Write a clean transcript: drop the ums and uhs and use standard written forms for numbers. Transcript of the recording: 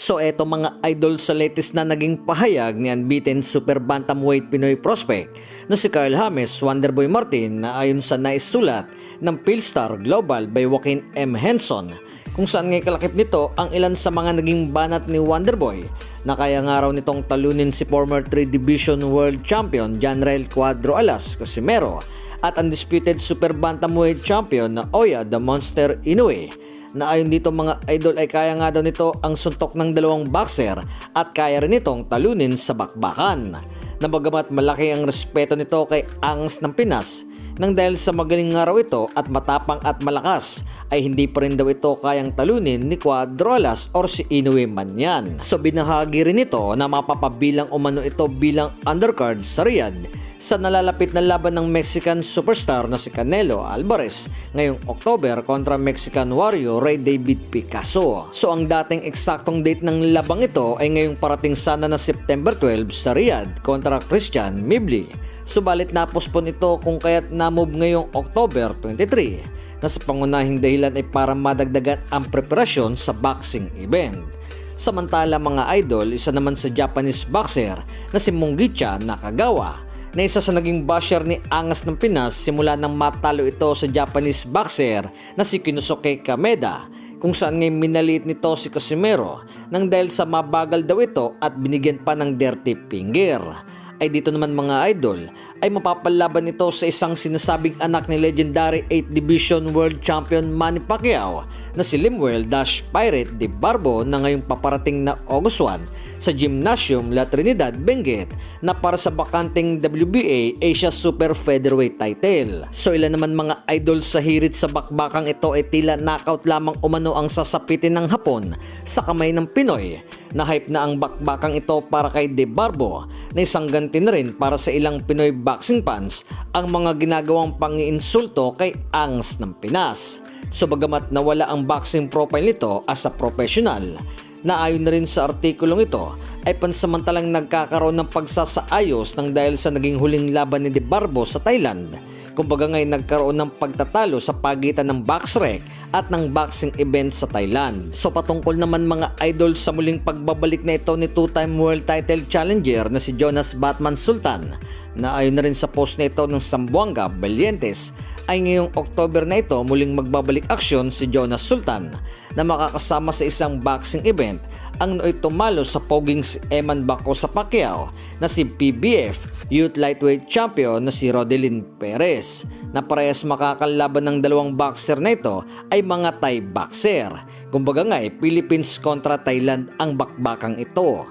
So eto mga idol, sa latest na naging pahayag ni unbeaten super bantamweight Pinoy prospect na si Carl James Wonderboy Martin, na ayon sa naisulat ng Philstar Global by Joaquin M. Henson, kung saan ngay kalakip nito ang ilan sa mga naging banat ni Wonderboy na kaya nga raw nitong talunin si former 3 Division World Champion Janrael Cuadro Alas Casimero at undisputed super bantamweight champion na Oya the Monster Inoue, na ayon dito mga idol ay kaya nga daw nito ang suntok ng dalawang boxer at kaya rin itong talunin sa bakbakan. Na bagamat malaki ang respeto nito kay Angas ng Pinas, nang dahil sa magaling nga raw ito at matapang at malakas, ay hindi pa rin daw ito kayang talunin ni Cuadro Alas or si Inoue man yan. So binahagi rin ito na mapapabilang umano ito bilang undercard sa Riyadh sa nalalapit na laban ng Mexican superstar na si Canelo Alvarez ngayong October kontra Mexican warrior Ray David Picasso. So ang dating eksaktong date ng labang ito ay ngayong parating sana na September 12 sa Riyadh kontra Christian Mibli. Subalit napospon ito kung kaya't na-move ngayong October 23 na sa pangunahing dahilan ay para madagdagan ang preparasyon sa boxing event. Samantala mga idol, isa naman sa Japanese boxer na si Mungicha Nakagawa, na isa sa naging basher ni Angas ng Pinas simula nang matalo ito sa Japanese boxer na si Kinosuke Kameda, kung saan ngay minaliit nito si Casimero nang dahil sa mabagal daw ito at binigyan pa ng dirty finger. Ay dito naman mga idol ay mapapalaban ito sa isang sinasabing anak ni legendary 8th Division World Champion Manny Pacquiao na si Limuel Dash Pirate de Barbo, na ngayong paparating na August 1 sa Gymnasium La Trinidad, Benguet, na para sa bakanting WBA Asia Super Featherweight title. So ilan naman mga idol sa hirit sa bakbakang ito ay tila knockout lamang umano ang sasapitin ng Hapon sa kamay ng Pinoy, na hype na ang bakbakang ito para kay De Barbo, na isang ganti na rin para sa ilang Pinoy boxing fans ang mga ginagawang pangiinsulto kay Angas ng Pinas. So bagamat nawala ang boxing profile nito as a professional, na ayon na rin sa artikulong ito ay pansamantalang nagkakaroon ng pagsasaayos nang dahil sa naging huling laban ni De Barbo sa Thailand. Kumbaga ngay nagkaroon ng pagtatalo sa pagitan ng BoxRec at ng boxing event sa Thailand. So patungkol naman mga idol sa muling pagbabalik na ito ni 2-time world title challenger na si Jonas Batman Sultan, na ayon na rin sa post na ito ng Sambuanga Valientes, ay ngayong October na ito muling magbabalik aksyon si Jonas Sultan na makakasama sa isang boxing event ang nooy tumalo sa poging si Eman Baco sa Pacquiao na si PBF Youth Lightweight Champion na si Rodelin Perez, na parehas makakalaban ng dalawang boxer na ito ay mga Thai boxer. Kumbaga nga Philippines kontra Thailand ang bakbakang ito.